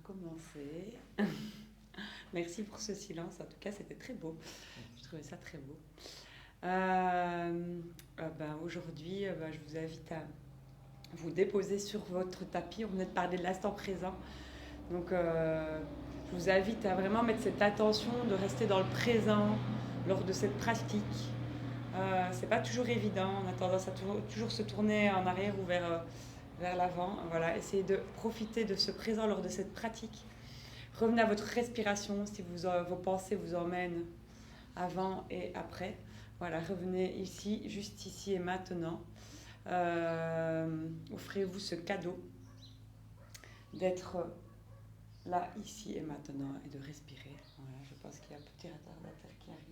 recommencer. Merci pour ce silence, en tout cas c'était très beau. Je trouvais ça très beau. Aujourd'hui, je vous invite à vous déposer sur votre tapis. On venait de parler de l'instant présent. Donc je vous invite à vraiment mettre cette attention de rester dans le présent lors de cette pratique. C'est pas toujours évident, on a tendance à toujours se tourner en arrière ou vers l'avant. Voilà, essayez de profiter de ce présent lors de cette pratique. Revenez à votre respiration si vos pensées vous emmènent avant et après. Voilà, revenez ici, juste ici et maintenant. Offrez-vous ce cadeau d'être là, ici et maintenant et de respirer. Voilà, je pense qu'il y a un petit retardataire qui arrive.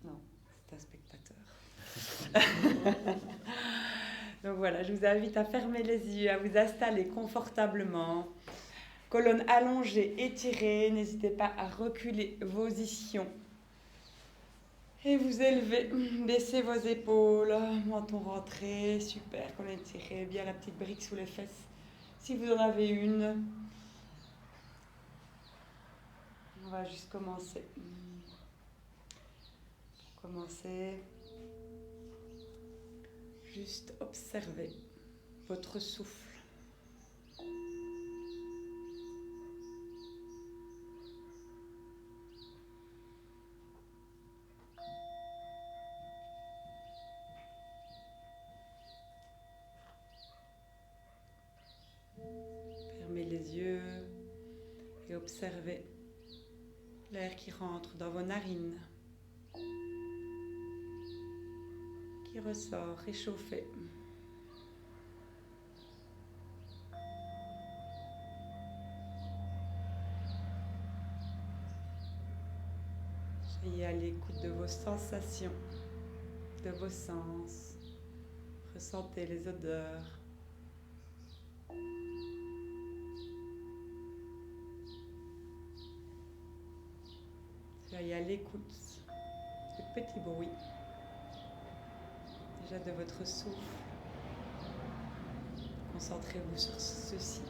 Non, c'est un spectateur. Donc voilà, je vous invite à fermer les yeux, à vous installer confortablement. Colonne allongée, étirée. N'hésitez pas à reculer vos ischions. Et vous élevez, baissez vos épaules, menton rentré, super, colonne étirée, bien la petite brique sous les fesses. Si vous en avez une, on va juste commencer. Pour commencer, juste observez votre souffle. Fermez les yeux et observez l'air qui rentre dans vos narines, qui ressort réchauffé. Soyez à l'écoute de vos sensations, de vos sens. Ressentez les odeurs. Soyez à l'écoute des petits bruits, déjà de votre souffle. Concentrez-vous sur ceci.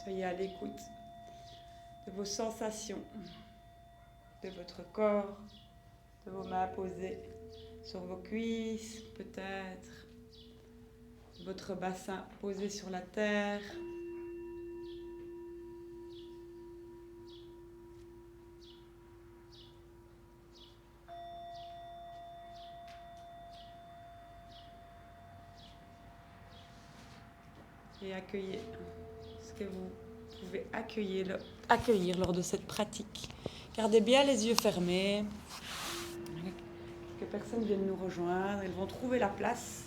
Soyez à l'écoute de vos sensations, de votre corps, de vos mains posées sur vos cuisses, peut-être, votre bassin posé sur la terre. Et accueillez ce que vous pouvez accueillir lors de cette pratique. Gardez bien les yeux fermés. Que personne vienne nous rejoindre. Ils vont trouver la place.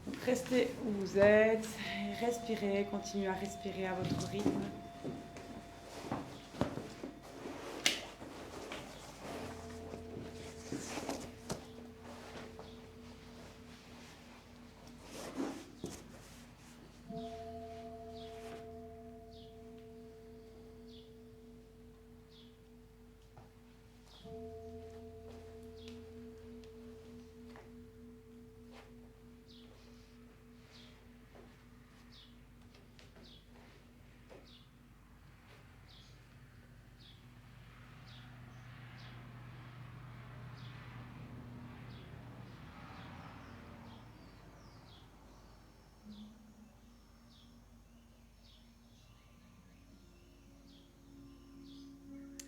Donc restez où vous êtes. Et respirez. Continuez à respirer à votre rythme.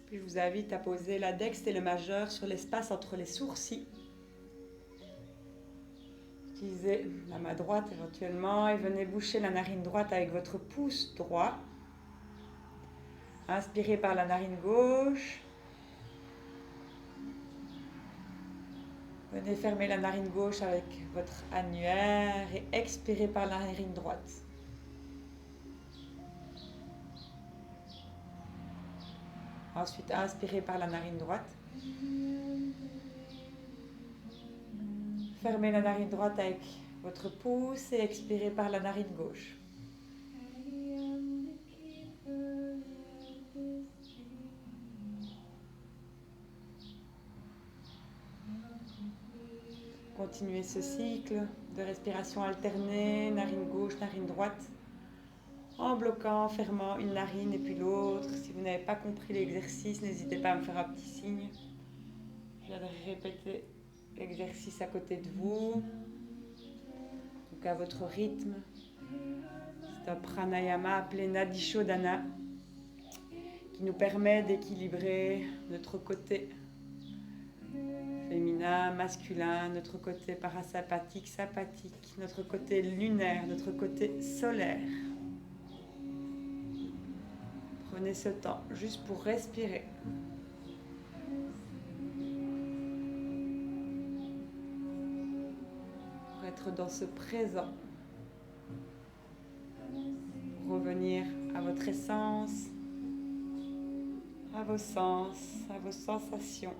Puis je vous invite à poser l'index et le majeur sur l'espace entre les sourcils. Utilisez la main droite éventuellement et venez boucher la narine droite avec votre pouce droit. Inspirez par la narine gauche. Venez fermer la narine gauche avec votre annulaire et expirez par la narine droite. Ensuite, inspirez par la narine droite. Fermez la narine droite avec votre pouce et expirez par la narine gauche. Continuez ce cycle de respiration alternée, narine gauche, narine droite, en bloquant, en fermant une narine et puis l'autre. Si vous n'avez pas compris l'exercice, n'hésitez pas à me faire un petit signe. Je viendrai répéter l'exercice à côté de vous, donc à votre rythme. C'est un pranayama appelé Nadi Shodhana qui nous permet d'équilibrer notre côté féminin, masculin, notre côté parasympathique, sympathique, notre côté lunaire, notre côté solaire. Prenez ce temps juste pour respirer. Pour être dans ce présent. Pour revenir à votre essence, à vos sens, à vos sensations.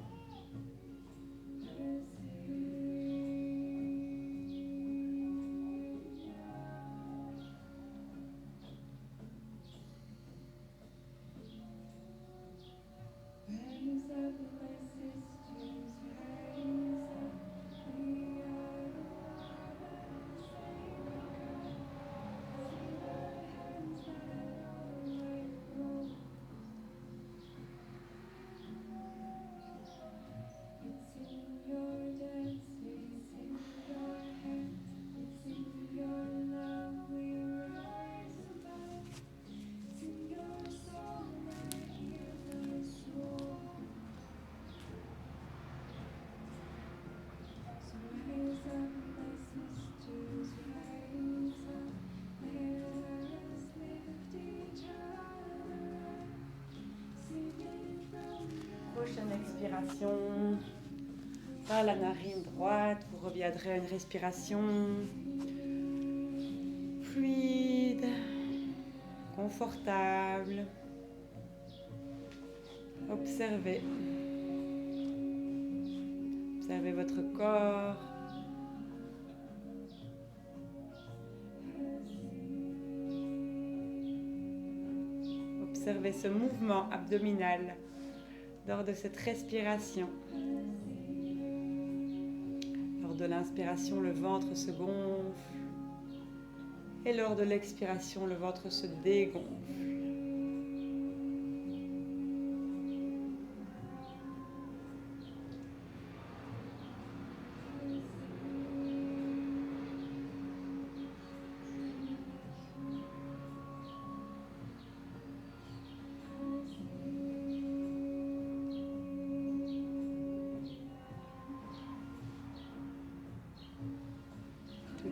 Prochaine expiration, par la narine droite, vous reviendrez à une respiration fluide, confortable. Observez. Observez votre corps. Observez ce mouvement abdominal lors de cette respiration. Lors de l'inspiration, le ventre se gonfle. Et lors de l'expiration, le ventre se dégonfle.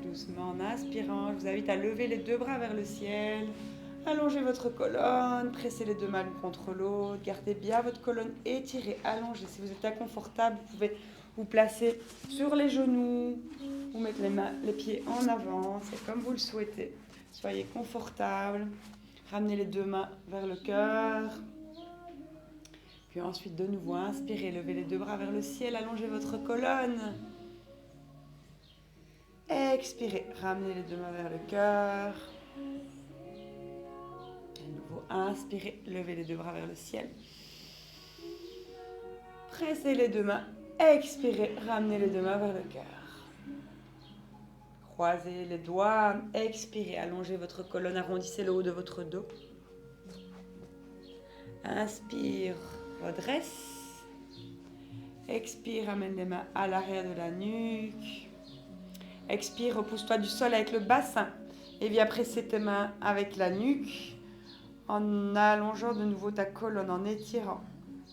Doucement en inspirant, je vous invite à lever les deux bras vers le ciel, allongez votre colonne, pressez les deux mains l'une contre l'autre, gardez bien votre colonne étirée, allongée. Si vous êtes inconfortable, vous pouvez vous placer sur les genoux ou mettre les pieds en avant, c'est comme vous le souhaitez. Soyez confortable, ramenez les deux mains vers le cœur, puis ensuite de nouveau inspirez, levez les deux bras vers le ciel, allongez votre colonne. Expirez, ramenez les deux mains vers le cœur. De nouveau, inspirez, levez les deux bras vers le ciel. Pressez les deux mains, expirez, ramenez les deux mains vers le cœur. Croisez les doigts, expirez, allongez votre colonne, arrondissez le haut de votre dos. Inspire, redresse. Expire, ramène les mains à l'arrière de la nuque. Expire, repousse-toi du sol avec le bassin et viens presser tes mains avec la nuque en allongeant de nouveau ta colonne, en étirant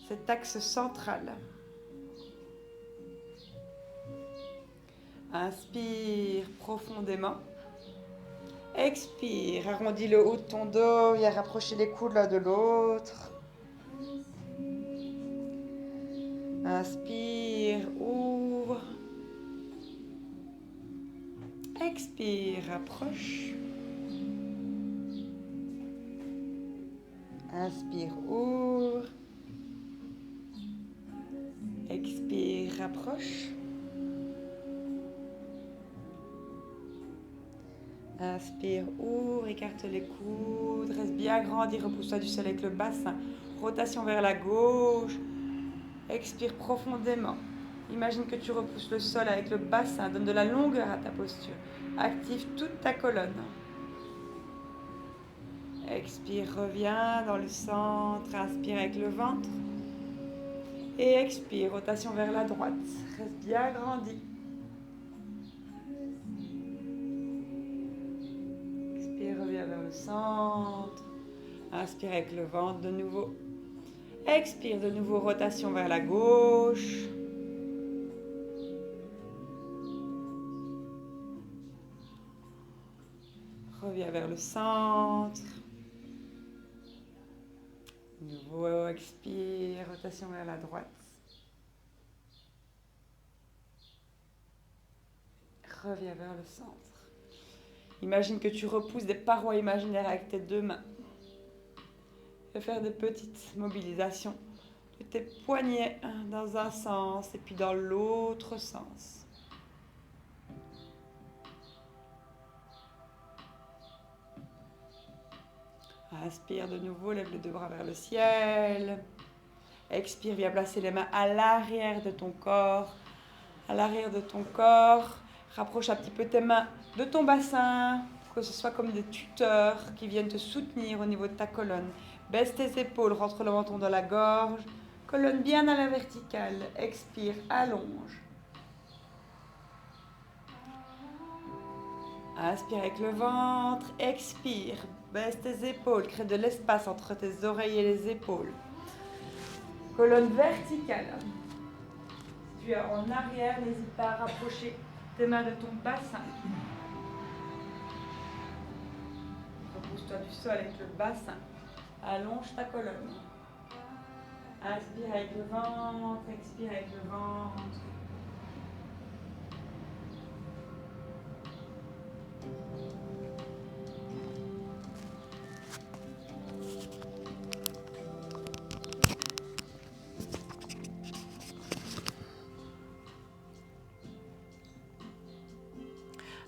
cet axe central. Inspire profondément. Expire, arrondis le haut de ton dos, viens rapprocher les coudes l'un de l'autre. Inspire, ouvre. Expire, rapproche. Inspire, ouvre. Expire, rapproche. Inspire, ouvre, écarte les coudes, reste bien agrandi, repousse-toi du sol avec le bassin. Rotation vers la gauche. Expire profondément. Imagine que tu repousses le sol avec le bassin, donne de la longueur à ta posture. Active toute ta colonne. Expire, reviens dans le centre, inspire avec le ventre. Et expire, rotation vers la droite. Reste bien grandi. Expire, reviens vers le centre. Inspire avec le ventre de nouveau. Expire de nouveau, rotation vers la gauche. Reviens vers le centre. De nouveau, expire, rotation vers la droite. Reviens vers le centre. Imagine que tu repousses des parois imaginaires avec tes deux mains. Et faire des petites mobilisations de tes poignets dans un sens et puis dans l'autre sens. Inspire de nouveau, lève les deux bras vers le ciel. Expire, viens placer les mains à l'arrière de ton corps. À l'arrière de ton corps. Rapproche un petit peu tes mains de ton bassin, que ce soit comme des tuteurs qui viennent te soutenir au niveau de ta colonne. Baisse tes épaules, rentre le menton dans la gorge. Colonne bien à la verticale. Expire, allonge. Inspire avec le ventre. Expire. Baisse tes épaules. Crée de l'espace entre tes oreilles et les épaules. Colonne verticale. Si tu es en arrière, n'hésite pas à rapprocher tes mains de ton bassin. Repousse-toi du sol avec le bassin. Allonge ta colonne. Inspire avec le ventre, expire avec le ventre.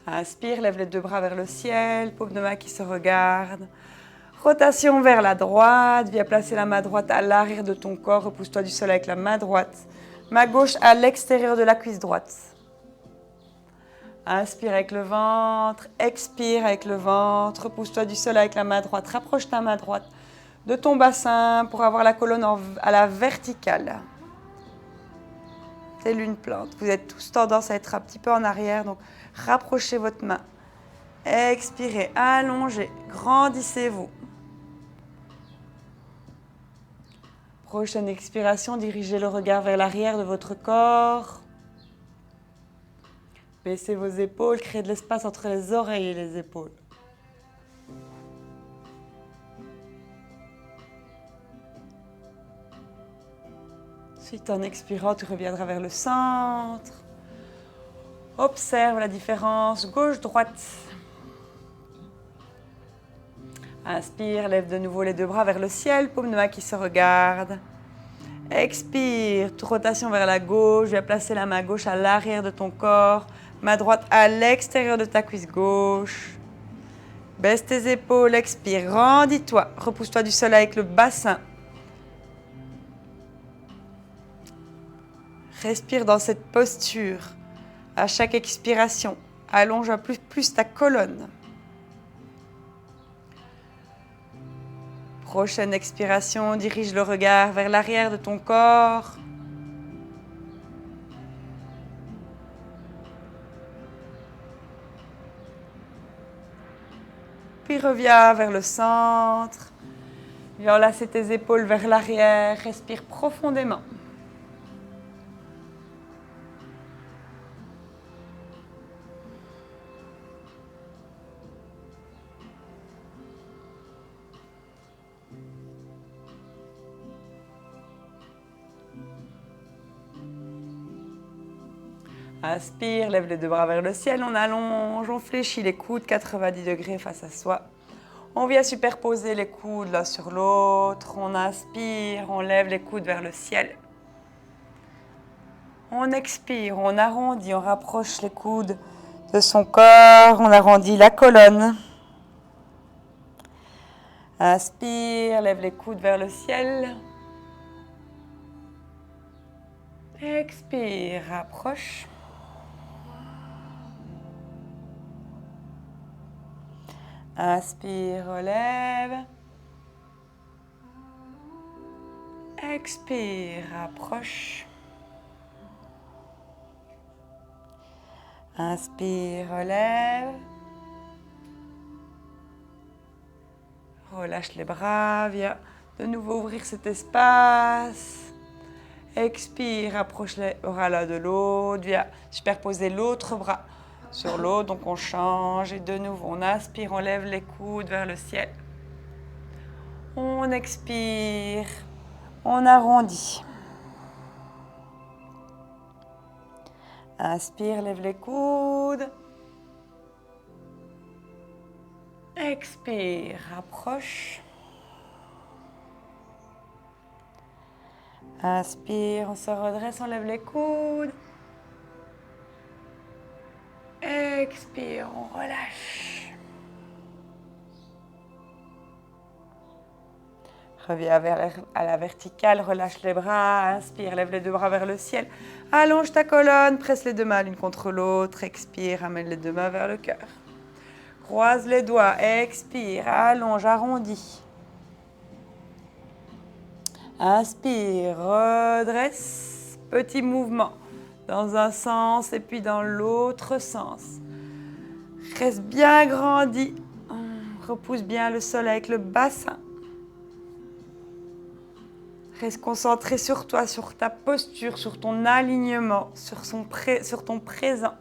Inspire, lève les deux bras vers le ciel, paume de main qui se regarde. Rotation vers la droite, viens placer la main droite à l'arrière de ton corps, repousse-toi du sol avec la main droite. Main gauche à l'extérieur de la cuisse droite. Inspire avec le ventre, expire avec le ventre, repousse-toi du sol avec la main droite. Rapproche ta main droite de ton bassin pour avoir la colonne à la verticale. Telle une plante. Vous avez tous tendance à être un petit peu en arrière, donc rapprochez votre main. Expirez, allongez, grandissez-vous. Prochaine expiration, dirigez le regard vers l'arrière de votre corps. Baissez vos épaules, créez de l'espace entre les oreilles et les épaules. Ensuite, en expirant, tu reviendras vers le centre. Observe la différence gauche-droite. Inspire, lève de nouveau les deux bras vers le ciel, paume de main qui se regarde. Expire, rotation vers la gauche, viens placer la main gauche à l'arrière de ton corps, main droite à l'extérieur de ta cuisse gauche. Baisse tes épaules, expire, grandis-toi, repousse-toi du sol avec le bassin. Respire dans cette posture. À chaque expiration, allonge un peu plus ta colonne. Prochaine expiration, dirige le regard vers l'arrière de ton corps. Puis reviens vers le centre. Viens enlacer tes épaules vers l'arrière. Respire profondément. Inspire, lève les deux bras vers le ciel, on allonge, on fléchit les coudes 90 degrés face à soi. On vient superposer les coudes l'un sur l'autre. On inspire, on lève les coudes vers le ciel. On expire, on arrondit, on rapproche les coudes de son corps, on arrondit la colonne. Inspire, lève les coudes vers le ciel. Expire, rapproche. Inspire, relève. Expire, rapproche. Inspire, relève. Relâche les bras, viens de nouveau ouvrir cet espace. Expire, rapproche les bras l'un de l'autre, viens superposer l'autre bras sur l'autre, donc on change et de nouveau on inspire, on lève les coudes vers le ciel. On expire, on arrondit. Inspire, lève les coudes. Expire, rapproche. Inspire, on se redresse, on lève les coudes. Expire, on relâche. Reviens à la verticale, relâche les bras. Inspire, lève les deux bras vers le ciel. Allonge ta colonne, presse les deux mains l'une contre l'autre. Expire, amène les deux mains vers le cœur. Croise les doigts, expire, allonge, arrondis. Inspire, redresse, petit mouvement dans un sens et puis dans l'autre sens. Reste bien grandi, repousse bien le sol avec le bassin. Reste concentré sur toi, sur ta posture, sur ton alignement, sur ton présent.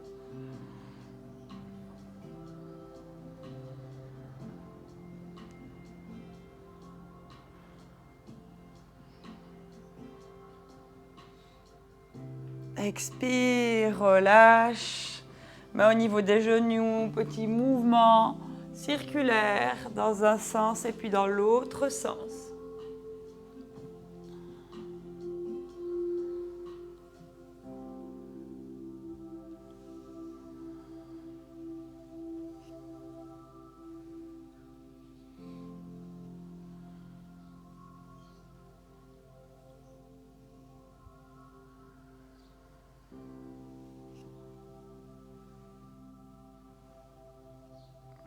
Expire, relâche. Main au niveau des genoux, petit mouvement circulaire dans un sens et puis dans l'autre sens.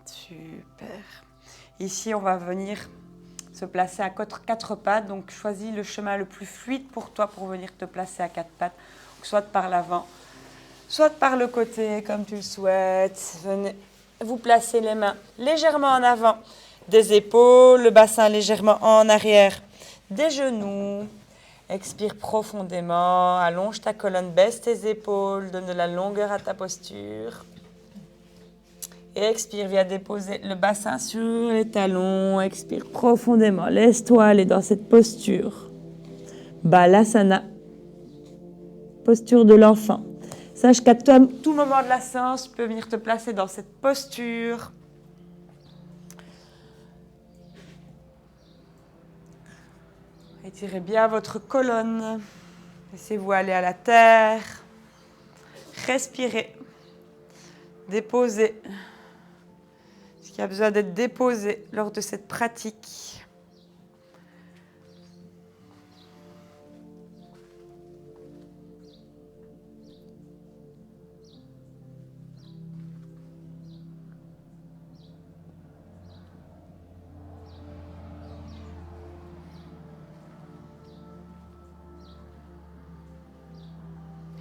Super. Ici, on va venir se placer à quatre pattes. Donc, choisis le chemin le plus fluide pour toi pour venir te placer à quatre pattes. Soit par l'avant, soit par le côté, comme tu le souhaites. Venez vous placer les mains légèrement en avant des épaules, le bassin légèrement en arrière des genoux. Expire profondément, allonge ta colonne, baisse tes épaules, donne de la longueur à ta posture. Et expire, viens déposer le bassin sur les talons. Expire profondément. Laisse-toi aller dans cette posture. Balasana. Posture de l'enfant. Sache qu'à tout moment de la séance, tu peux venir te placer dans cette posture. Étirez bien votre colonne. Laissez-vous aller à la terre. Respirez. Déposez ce qui a besoin d'être déposé lors de cette pratique.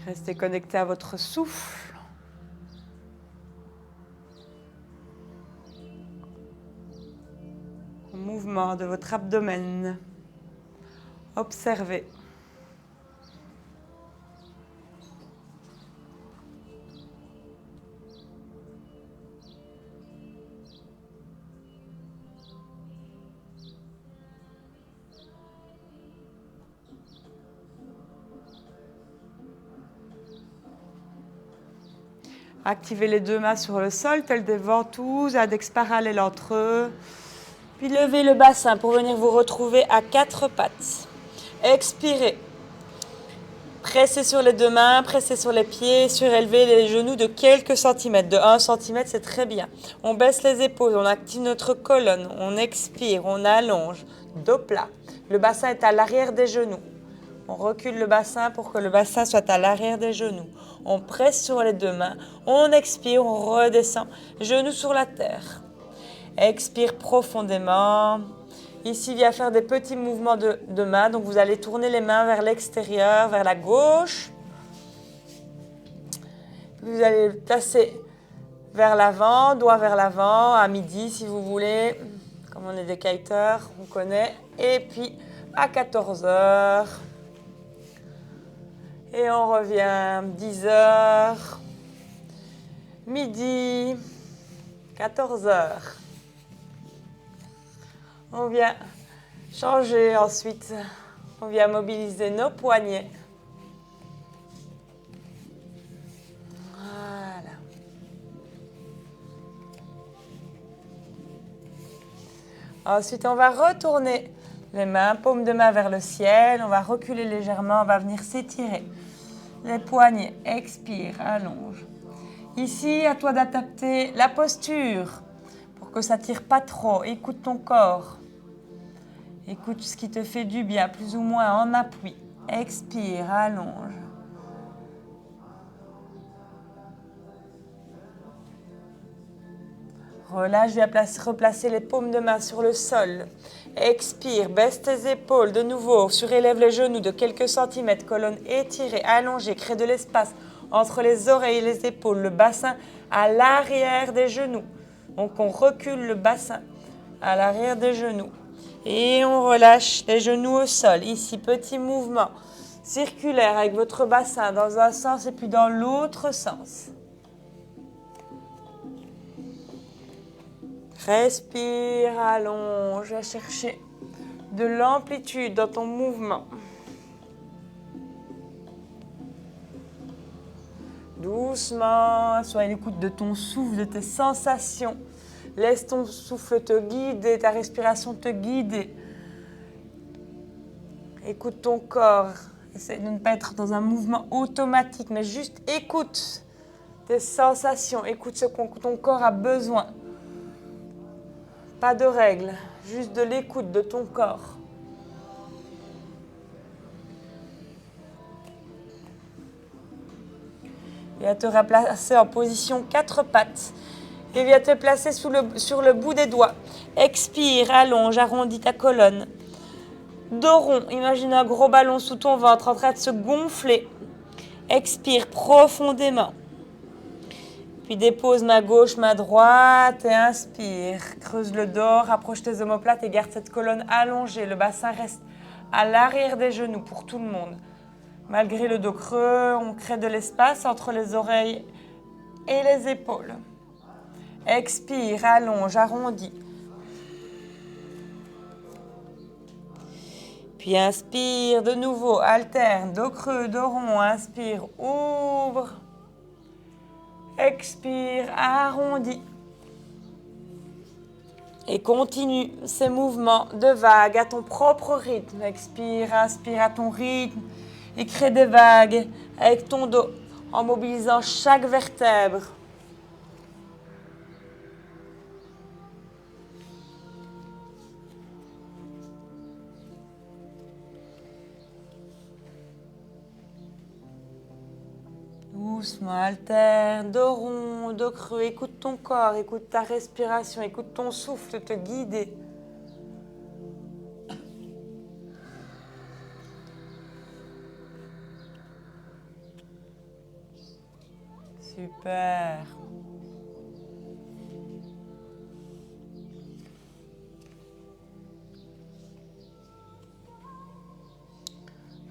Restez connecté à votre souffle. Au mouvement de votre abdomen. Observez. Activez les deux mains sur le sol, telles des ventouses, index parallèle entre eux. Puis levez le bassin pour venir vous retrouver à quatre pattes. Expirez. Pressez sur les deux mains, pressez sur les pieds, surélevez les genoux de quelques centimètres. De 1 cm, c'est très bien. On baisse les épaules, on active notre colonne, on expire, on allonge. Dos plat. Le bassin est à l'arrière des genoux. On recule le bassin pour que le bassin soit à l'arrière des genoux. On presse sur les deux mains. On expire, on redescend. Genoux sur la terre. Expire profondément. Ici, viens faire des petits mouvements de mains. Donc, vous allez tourner les mains vers l'extérieur, vers la gauche. Vous allez le placer vers l'avant, doigt vers l'avant, à midi si vous voulez. Comme on est des kiteurs, on connaît. Et puis, à 14 heures. Et on revient 10 heures, midi, 14 heures. On vient changer ensuite. On vient mobiliser nos poignets. Voilà. Ensuite, on va retourner les mains, paume de main vers le ciel. On va reculer légèrement, on va venir s'étirer. Les poignets, expire, allonge. Ici, à toi d'adapter la posture pour que ça ne tire pas trop. Écoute ton corps. Écoute ce qui te fait du bien, plus ou moins en appui. Expire, allonge. Relâche, viens replacer les paumes de main sur le sol. Expire, baisse tes épaules de nouveau, surélève les genoux de quelques centimètres, colonne étirée, allongée, crée de l'espace entre les oreilles et les épaules, le bassin à l'arrière des genoux. Donc on recule le bassin à l'arrière des genoux et on relâche les genoux au sol. Ici, petit mouvement circulaire avec votre bassin dans un sens et puis dans l'autre sens. Respire, allonge, va chercher de l'amplitude dans ton mouvement. Doucement, sois à l'écoute de ton souffle, de tes sensations. Laisse ton souffle te guider, ta respiration te guider. Écoute ton corps. Essaye de ne pas être dans un mouvement automatique, mais juste écoute tes sensations. Écoute ce que ton corps a besoin. Pas de règles, juste de l'écoute de ton corps. Viens te replacer en position 4 pattes. Et viens te placer sur le bout des doigts. Expire, allonge, arrondis ta colonne. Dos rond, imagine un gros ballon sous ton ventre en train de se gonfler. Expire profondément. Puis dépose main gauche, main droite et inspire. Creuse le dos, rapproche tes omoplates et garde cette colonne allongée. Le bassin reste à l'arrière des genoux pour tout le monde. Malgré le dos creux, on crée de l'espace entre les oreilles et les épaules. Expire, allonge, arrondis. Puis inspire de nouveau, alterne, dos creux, dos rond. Inspire, ouvre. Expire, arrondis. Et continue ces mouvements de vagues à ton propre rythme. Expire, inspire à ton rythme. Et crée des vagues avec ton dos en mobilisant chaque vertèbre. Doucement, alterne, dos rond, dos creux. Écoute ton corps, écoute ta respiration, écoute ton souffle te guider. Super.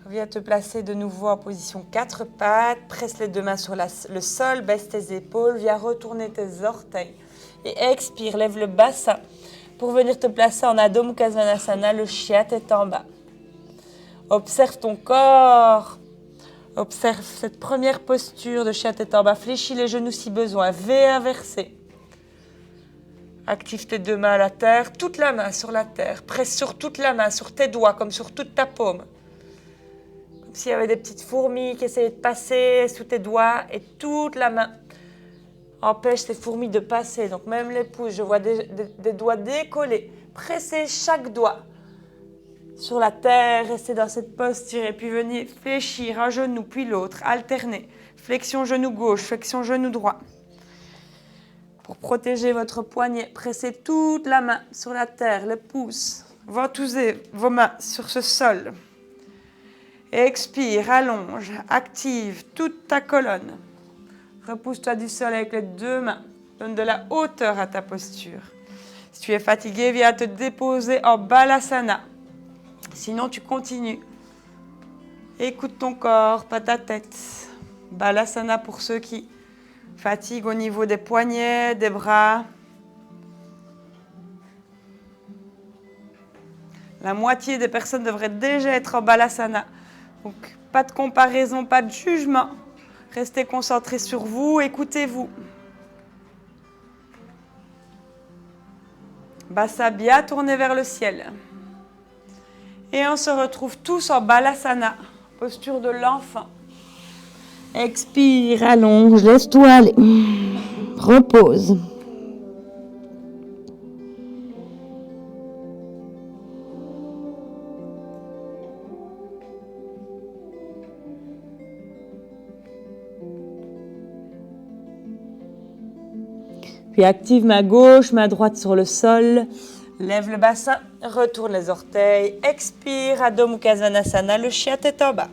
Viens te placer de nouveau en position 4 pattes. Presse les deux mains sur le sol, baisse tes épaules. Viens retourner tes orteils. Et expire, lève le bassin pour venir te placer en Adho Mukha Svanasana, le chien tête en bas. Observe ton corps. Observe cette première posture de chien tête en bas. Fléchis les genoux si besoin. V inversé. Active tes deux mains à la terre. Toute la main sur la terre. Presse sur toute la main, sur tes doigts, comme sur toute ta paume. Comme s'il y avait des petites fourmis qui essayaient de passer sous tes doigts. Et toute la main empêche ces fourmis de passer. Donc même les pouces, je vois des doigts décollés. Pressez chaque doigt. sur la terre, restez dans cette posture et puis venez fléchir un genou puis l'autre, alterner. Flexion genou gauche, flexion genou droit. Pour protéger votre poignet, pressez toute la main sur la terre, le pouce. Ventousez vos mains sur ce sol. Expire, allonge, active toute ta colonne. Repousse-toi du sol avec les deux mains. Donne de la hauteur à ta posture. Si tu es fatigué, viens te déposer en Balasana. Sinon, tu continues. Écoute ton corps, pas ta tête. Balasana pour ceux qui fatiguent au niveau des poignets, des bras. La moitié des personnes devraient déjà être en Balasana. Donc, pas de comparaison, pas de jugement. Restez concentrés sur vous, écoutez-vous. Bassa bien tourné vers le ciel. Et on se retrouve tous en Balasana, posture de l'enfant. Expire, allonge, laisse-toi aller. Repose. Puis active ma gauche, ma droite sur le sol. Lève le bassin, retourne les orteils. Expire, Adho Mukha Svanasana, le chien tête en bas.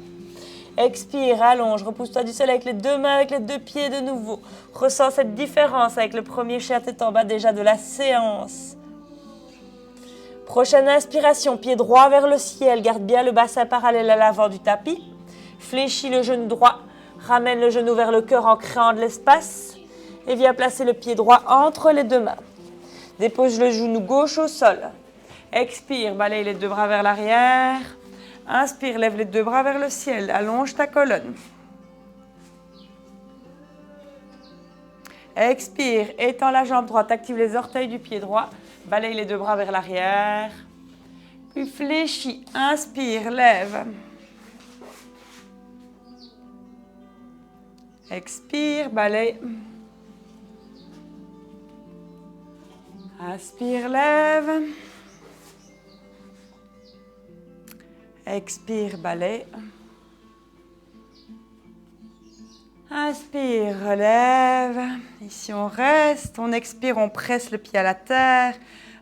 Expire, allonge, repousse-toi du sol avec les deux mains, avec les deux pieds de nouveau. Ressens cette différence avec le premier chien tête en bas déjà de la séance. Prochaine inspiration, pied droit vers le ciel. Garde bien le bassin parallèle à l'avant du tapis. Fléchis le genou droit, ramène le genou vers le cœur en créant de l'espace. Et viens placer le pied droit entre les deux mains. Dépose le genou gauche au sol. Expire, balaye les deux bras vers l'arrière. Inspire, lève les deux bras vers le ciel. Allonge ta colonne. Expire, étends la jambe droite. Active les orteils du pied droit. Balaye les deux bras vers l'arrière. Puis fléchis. Inspire, lève. Expire, balaye. Inspire, lève. Expire, balaye. Inspire, relève. Ici, on reste. On expire, on presse le pied à la terre.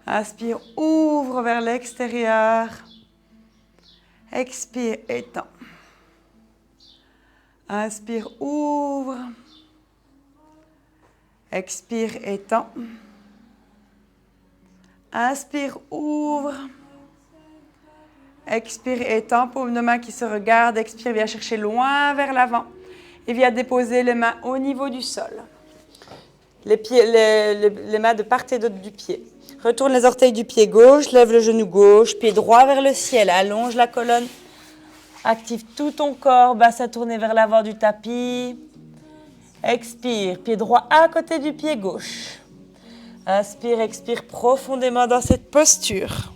Inspire, ouvre vers l'extérieur. Expire, étends. Inspire, ouvre. Expire, étends. Inspire, ouvre. Expire, étends, paume de main qui se regarde. Expire, viens chercher loin vers l'avant. Et viens déposer les mains au niveau du sol. Les mains de part et d'autre du pied. Retourne les orteils du pied gauche, lève le genou gauche, pied droit vers le ciel. Allonge la colonne. Active tout ton corps, bassin tourné vers l'avant du tapis. Expire, pied droit à côté du pied gauche. Inspire, expire profondément dans cette posture.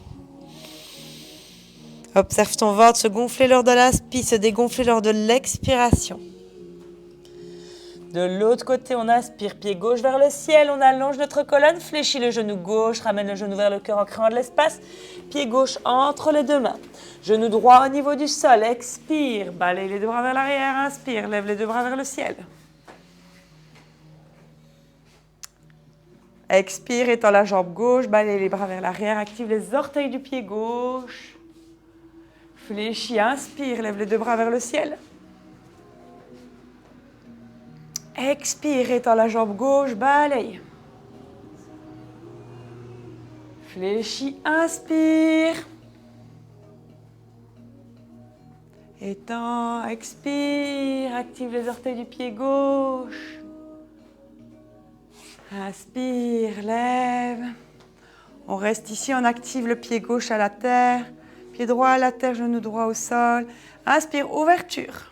Observe ton ventre se gonfler lors de l'inspire, se dégonfler lors de l'expiration. De l'autre côté, on inspire, pied gauche vers le ciel, on allonge notre colonne, fléchit le genou gauche, ramène le genou vers le cœur en créant de l'espace, pied gauche entre les deux mains. Genou droit au niveau du sol, expire, balaye les deux bras vers l'arrière, inspire, lève les deux bras vers le ciel. Expire, étends la jambe gauche, balaye les bras vers l'arrière, active les orteils du pied gauche. Fléchis, inspire, lève les deux bras vers le ciel. Expire, étends la jambe gauche, balaye. Fléchis, inspire. Étends, expire, active les orteils du pied gauche. Inspire, lève. On reste ici, on active le pied gauche à la terre. Pied droit à la terre, genou droit au sol. Inspire, ouverture.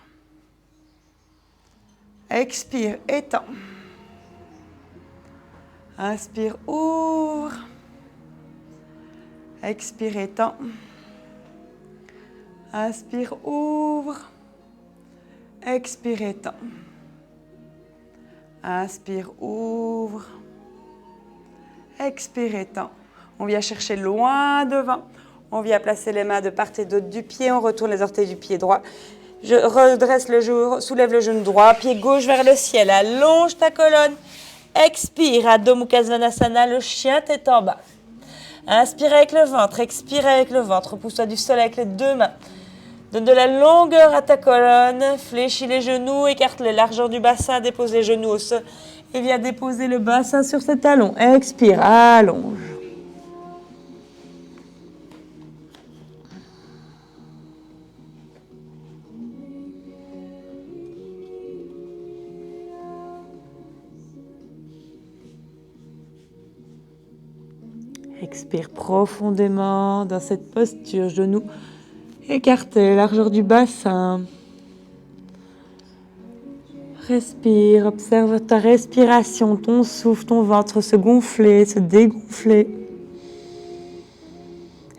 Expire, étends. Inspire, ouvre. Expire, étends. Inspire, ouvre. Expire, étends. Inspire, ouvre. Expire, étends. On vient chercher loin devant. On vient placer les mains de part et d'autre du pied. On retourne les orteils du pied droit. Je redresse le genou, soulève le genou droit. Pied gauche vers le ciel. Allonge ta colonne. Expire. Adho Mukha Svanasana. Le chien tête en bas. Inspire avec le ventre. Expire avec le ventre. Pousse-toi du sol avec les deux mains. Donne de la longueur à ta colonne. Fléchis les genoux. Écarte les largeurs du bassin. Dépose les genoux au sol. Et viens déposer le bassin sur ses talons. Expire. Allonge. Expire profondément dans cette posture, genoux écartés, largeur du bassin. Respire, observe ta respiration, ton souffle, ton ventre se gonfler, se dégonfler.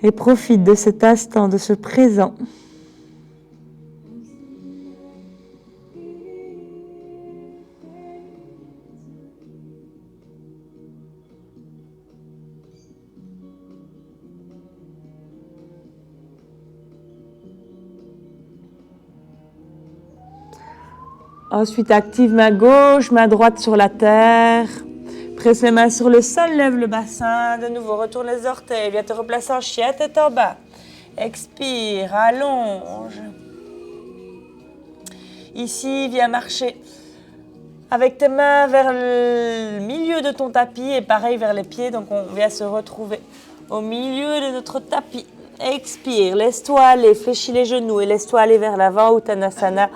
Et profite de cet instant, de ce présent. Ensuite, active main gauche, main droite sur la terre. Presse les mains sur le sol, lève le bassin. De nouveau, retourne les orteils. Viens te replacer en chien, tête en bas. Expire, allonge. Ici, viens marcher avec tes mains vers le milieu de ton tapis et pareil vers les pieds. Donc, on vient se retrouver au milieu de notre tapis. Expire, laisse-toi aller, fléchis les genoux et laisse-toi aller vers l'avant, Uttanasana.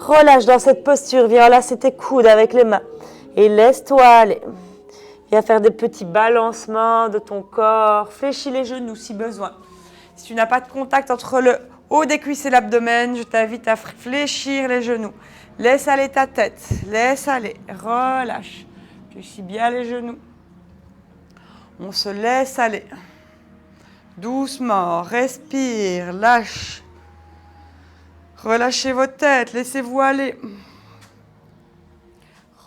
Relâche dans cette posture, viens enlacer tes coudes avec les mains et laisse-toi aller. Viens faire des petits balancements de ton corps, fléchis les genoux si besoin. Si tu n'as pas de contact entre le haut des cuisses et l'abdomen, je t'invite à fléchir les genoux. Laisse aller ta tête, laisse aller, relâche. Fléchis bien les genoux. On se laisse aller. Doucement, respire, lâche. Relâchez vos têtes, laissez-vous aller.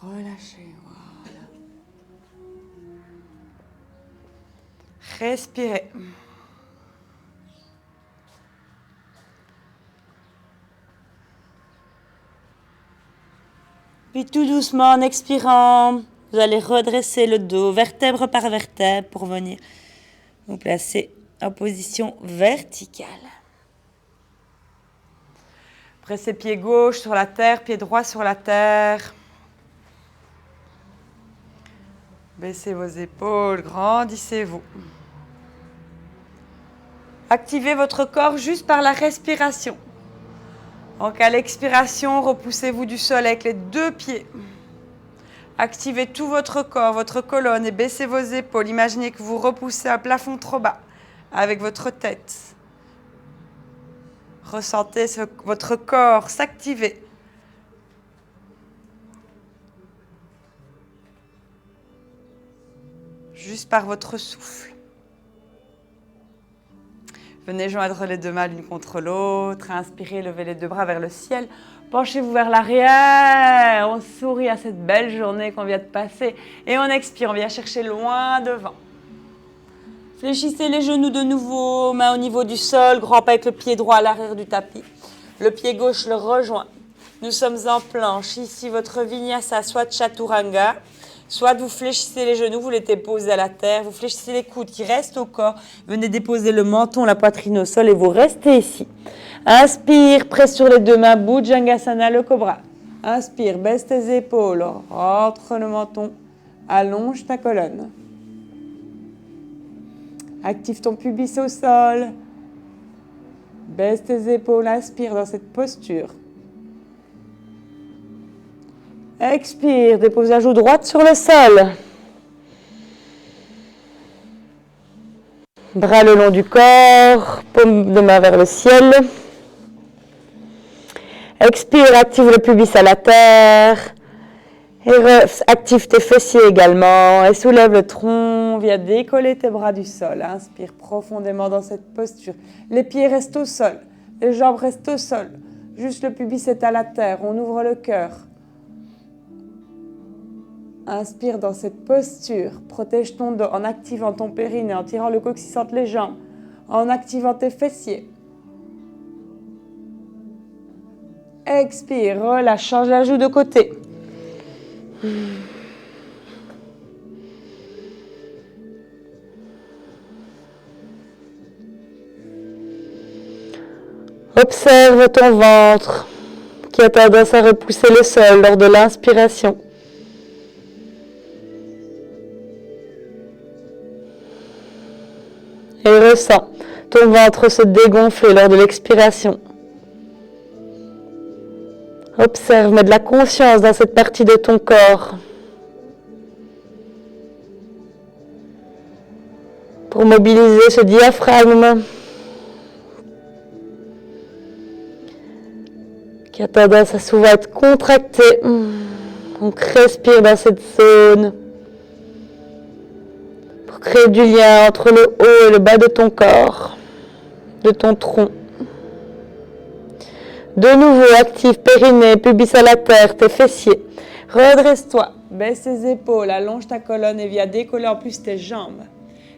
Relâchez, voilà. Respirez. Puis tout doucement, en expirant, vous allez redresser le dos, vertèbre par vertèbre, pour venir vous placer en position verticale. Pressez pied gauche sur la terre, pied droit sur la terre. Baissez vos épaules, grandissez-vous. Activez votre corps juste par la respiration. Donc à l'expiration, repoussez-vous du sol avec les deux pieds. Activez tout votre corps, votre colonne et baissez vos épaules. Imaginez que vous repoussez un plafond trop bas avec votre tête. Ressentez votre corps s'activer. Juste par votre souffle. Venez joindre les deux mains l'une contre l'autre. Inspirez, levez les deux bras vers le ciel. Penchez-vous vers l'arrière. On sourit à cette belle journée qu'on vient de passer. Et on expire, on vient chercher loin devant. Fléchissez les genoux de nouveau, main au niveau du sol, grand pas avec le pied droit à l'arrière du tapis. Le pied gauche le rejoint. Nous sommes en planche. Ici, votre vinyasa, soit chaturanga, soit vous fléchissez les genoux, vous les déposez à la terre, vous fléchissez les coudes qui restent au corps. Venez déposer le menton, la poitrine au sol et vous restez ici. Inspire, presse sur les deux mains, Bhujangasana, le cobra. Inspire, baisse tes épaules, rentre le menton, allonge ta colonne. Active ton pubis au sol. Baisse tes épaules, inspire dans cette posture. Expire, dépose la joue droite sur le sol. Bras le long du corps, paume de main vers le ciel. Expire, active le pubis à la terre. Et active tes fessiers également. Et soulève le tronc, viens décoller tes bras du sol. Inspire profondément dans cette posture. Les pieds restent au sol, les jambes restent au sol. Juste le pubis est à la terre, on ouvre le cœur. Inspire dans cette posture. Protège ton dos en activant ton périnée, en tirant le coccyx entre les jambes, en activant tes fessiers. Expire, relâche, change la joue de côté. Observe ton ventre qui a tendance à repousser le sol lors de l'inspiration. Et ressens ton ventre se dégonfler lors de l'expiration. Observe, mets de la conscience dans cette partie de ton corps pour mobiliser ce diaphragme qui a tendance à souvent être contracté. Donc respire dans cette zone pour créer du lien entre le haut et le bas de ton corps, de ton tronc. De nouveau, active périnée, pubis à la terre, tes fessiers. Redresse-toi, baisse tes épaules, allonge ta colonne et viens décoller en plus tes jambes.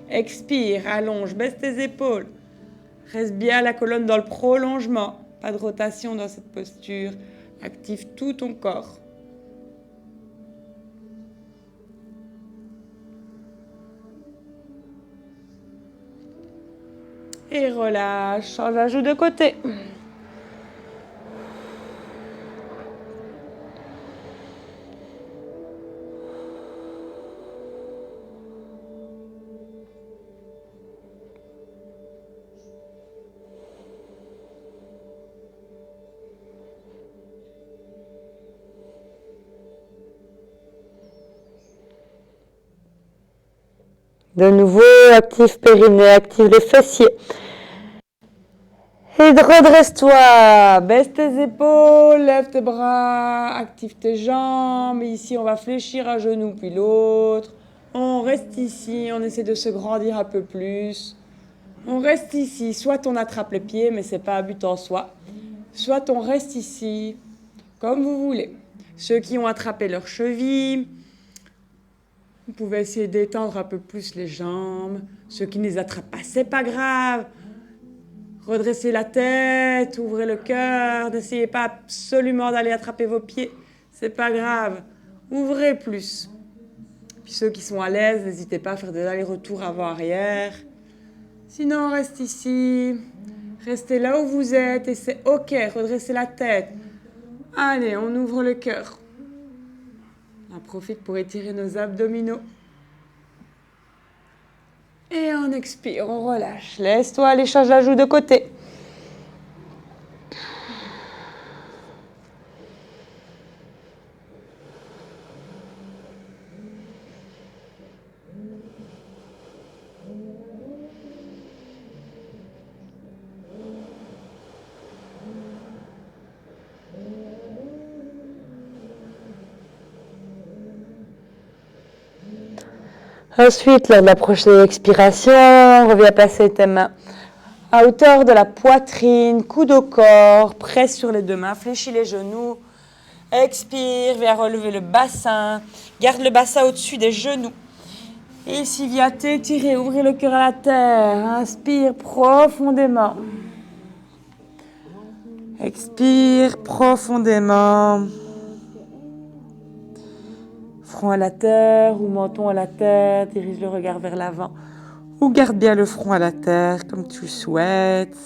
Expire, allonge, baisse tes épaules. Reste bien la colonne dans le prolongement. Pas de rotation dans cette posture. Active tout ton corps. Et relâche, change la joue de côté. De nouveau, active périnée, active les fessiers. Et redresse-toi, baisse tes épaules, lève tes bras, active tes jambes. Ici, on va fléchir un genou puis l'autre. On reste ici, on essaie de se grandir un peu plus. On reste ici, soit on attrape les pieds, mais c'est pas un but en soi. Soit on reste ici, comme vous voulez. Ceux qui ont attrapé leurs chevilles, vous pouvez essayer d'étendre un peu plus les jambes. Ceux qui ne les attrapent pas, c'est pas grave. Redressez la tête, ouvrez le cœur. N'essayez pas absolument d'aller attraper vos pieds. C'est pas grave. Ouvrez plus. Puis ceux qui sont à l'aise, n'hésitez pas à faire des allers-retours avant-arrière. Sinon, on reste ici. Restez là où vous êtes et c'est OK. Redressez la tête. Allez, on ouvre le cœur. On profite pour étirer nos abdominaux. Et on expire, on relâche. Laisse-toi aller, change la joue de côté. Ensuite, lors de la prochaine expiration, reviens passer tes mains à hauteur de la poitrine, coude au corps, Presse sur les deux mains, fléchis les genoux. Expire, viens relever le bassin. Garde le bassin au-dessus des genoux. Et ici, viens t'étirer, ouvrir le cœur à la terre. Inspire profondément. Expire profondément. Front à la terre ou menton à la terre, dirige le regard vers l'avant. Ou garde bien le front à la terre comme tu le souhaites.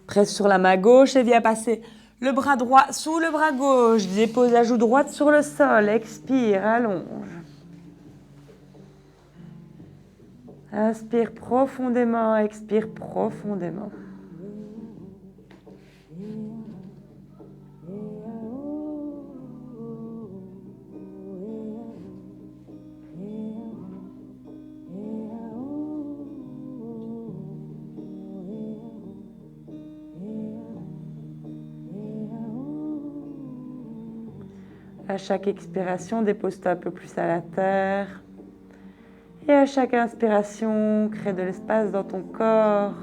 Presse sur la main gauche et viens passer le bras droit sous le bras gauche. Dépose la joue droite sur le sol. Expire, allonge. Inspire profondément, expire profondément. À chaque expiration, dépose-toi un peu plus à la terre. Et à chaque inspiration, crée de l'espace dans ton corps.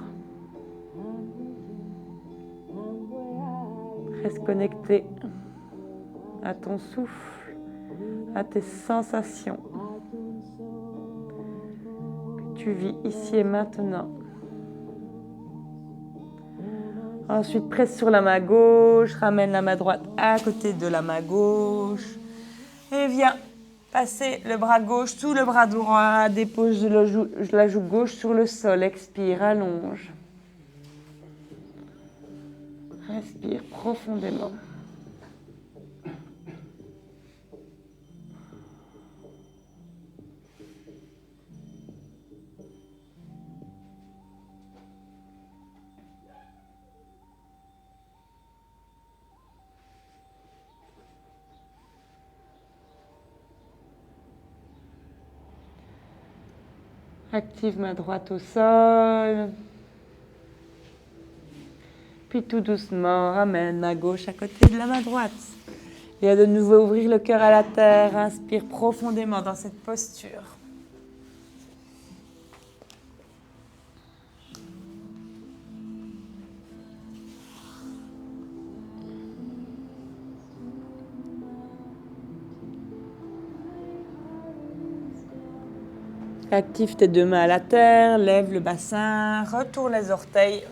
Reste connecté à ton souffle, à tes sensations. Que tu vis ici et maintenant. Ensuite, presse sur la main gauche, ramène la main droite à côté de la main gauche. Et viens passer le bras gauche sous le bras droit, dépose la joue gauche sur le sol, expire, allonge. Respire profondément. Active main droite au sol. Puis tout doucement, ramène main gauche à côté de la main droite. Viens de nouveau ouvrir le cœur à la terre. Inspire profondément dans cette posture. Active tes deux mains à la terre, lève le bassin, retourne les orteils.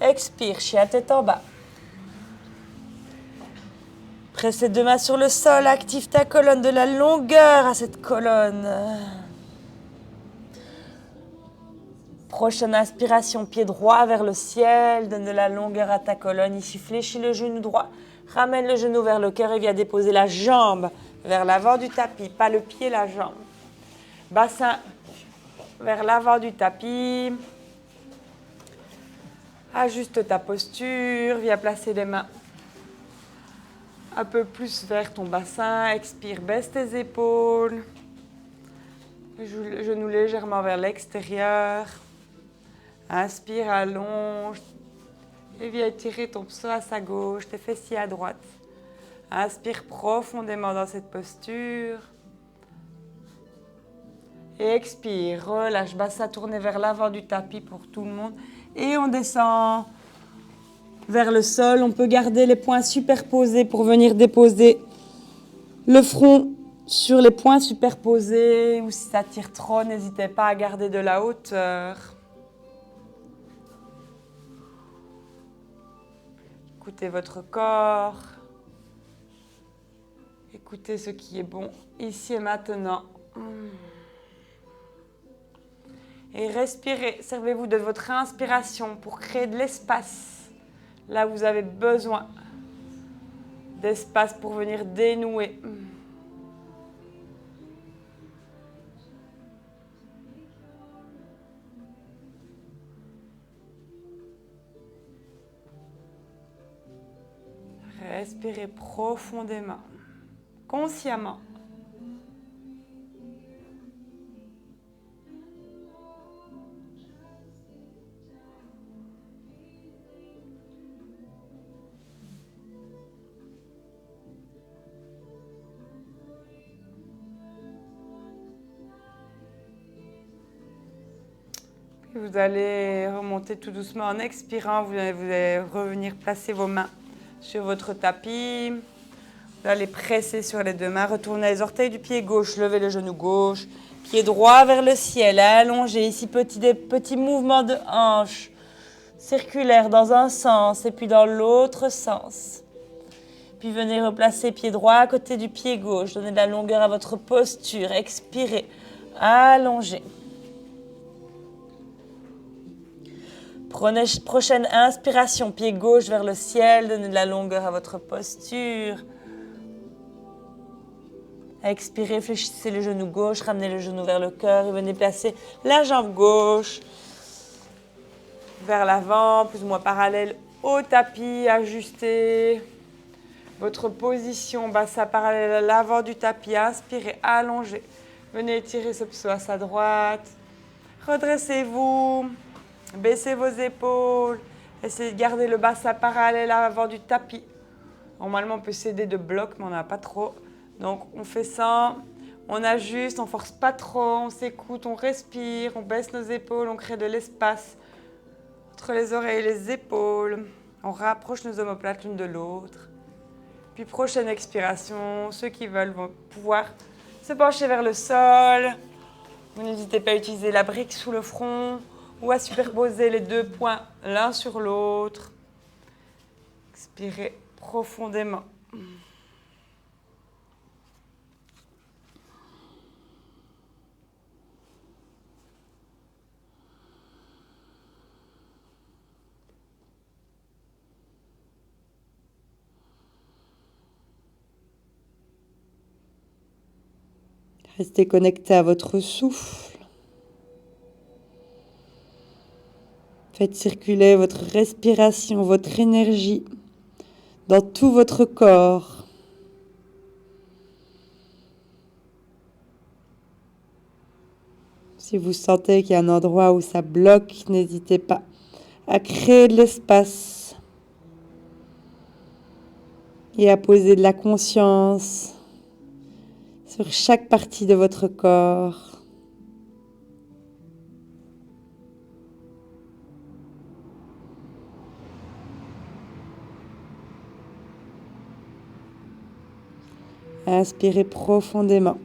Expire, chien tête en bas. Presse tes deux mains sur le sol, active ta colonne, de la longueur à cette colonne. Prochaine inspiration, pied droit vers le ciel, donne de la longueur à ta colonne. Ici, fléchis le genou droit, ramène le genou vers le cœur et viens déposer la jambe vers l'avant du tapis, pas le pied, la jambe. Bassin vers l'avant du tapis. Ajuste ta posture, viens placer les mains un peu plus vers ton bassin. Expire, baisse tes épaules. Genou légèrement vers l'extérieur. Inspire, allonge. Et viens étirer ton psoas à gauche, tes fessiers à droite. Inspire profondément dans cette posture. Et expire, relâche, bassin tourné vers l'avant du tapis pour tout le monde. Et on descend vers le sol. On peut garder les poings superposés pour venir déposer le front sur les poings superposés. Ou si ça tire trop, n'hésitez pas à garder de la hauteur. Écoutez votre corps. Écoutez ce qui est bon ici et maintenant. Et respirez, servez-vous de votre inspiration pour créer de l'espace. Là, vous avez besoin d'espace pour venir dénouer. Respirez profondément, consciemment. Vous allez remonter tout doucement en expirant. Vous allez revenir placer vos mains sur votre tapis. Vous allez presser sur les deux mains. Retournez les orteils du pied gauche. Levez le genou gauche. Pied droit vers le ciel. Allongez. Ici, des petits mouvements de hanche circulaires dans un sens et puis dans l'autre sens. Puis venez replacer pied droit à côté du pied gauche. Donnez de la longueur à votre posture. Expirez. Allongez. Prochaine inspiration, pied gauche vers le ciel, donnez de la longueur à votre posture. Expirez, fléchissez le genou gauche, ramenez le genou vers le cœur et venez placer la jambe gauche vers l'avant, plus ou moins parallèle au tapis, ajustez votre position, bassin parallèle à l'avant du tapis, inspirez, allongez. Venez étirer ce psoas à droite, redressez-vous. Baissez vos épaules, essayez de garder le bassin parallèle à l'avant du tapis. Normalement, on peut s'aider de blocs, mais on n'en a pas trop. Donc, on fait ça, on ajuste, on ne force pas trop, on s'écoute, on respire, on baisse nos épaules, on crée de l'espace entre les oreilles et les épaules. On rapproche nos omoplates l'une de l'autre. Puis, prochaine expiration, ceux qui veulent vont pouvoir se pencher vers le sol. Vous n'hésitez pas à utiliser la brique sous le front ou à superposer les deux poings l'un sur l'autre. Expirez profondément. Restez connecté à votre souffle. Faites circuler votre respiration, votre énergie dans tout votre corps. Si vous sentez qu'il y a un endroit où ça bloque, n'hésitez pas à créer de l'espace et à poser de la conscience sur chaque partie de votre corps. Inspirez profondément.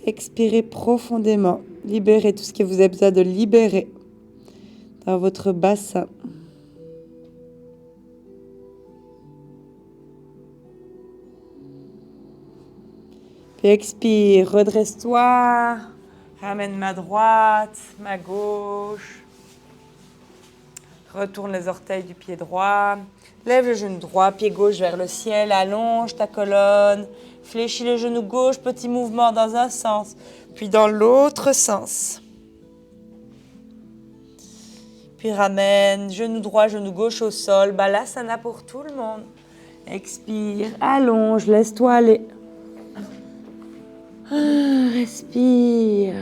Expirez profondément. Libérez tout ce que vous avez besoin de libérer dans votre bassin. Puis expire, redresse-toi. Ramène ma droite, ma gauche. Retourne les orteils du pied droit. Lève le genou droit, pied gauche vers le ciel. Allonge ta colonne. Fléchis le genou gauche, petit mouvement dans un sens, puis dans l'autre sens. Puis ramène genou droit, genou gauche au sol. Balasana pour tout le monde. Expire, allonge, laisse-toi aller. Respire.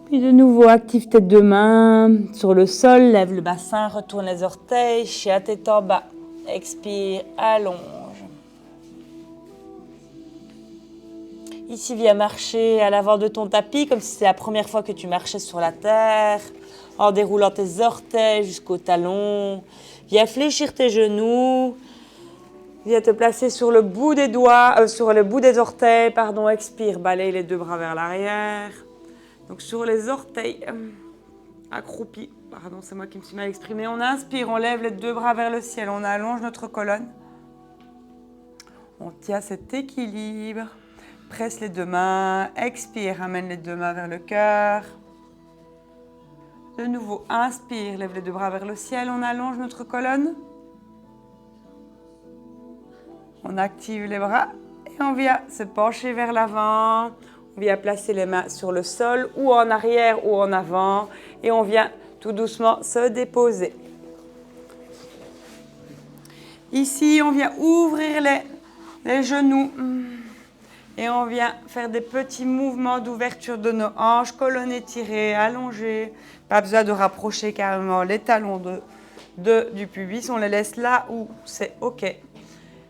Puis de nouveau, active tes deux mains sur le sol, lève le bassin, retourne les orteils, chien tête en bas. Expire, allonge. Ici, viens marcher à l'avant de ton tapis, comme si c'était la première fois que tu marchais sur la terre, en déroulant tes orteils jusqu'au talon. Viens fléchir tes genoux. Viens te placer sur le bout des doigts, sur le bout des orteils, pardon. Expire, balaye les deux bras vers l'arrière. Donc sur les orteils, accroupi, pardon, c'est moi qui me suis mal exprimée. On inspire, on lève les deux bras vers le ciel, on allonge notre colonne. On tient cet équilibre, presse les deux mains, expire, ramène les deux mains vers le cœur. De nouveau, inspire, lève les deux bras vers le ciel, on allonge notre colonne. On active les bras et on vient se pencher vers l'avant. On vient placer les mains sur le sol ou en arrière ou en avant et on vient tout doucement se déposer. Ici, on vient ouvrir les genoux et on vient faire des petits mouvements d'ouverture de nos hanches, colonne étirée, allongée. Pas besoin de rapprocher carrément les talons du pubis, on les laisse là où c'est OK.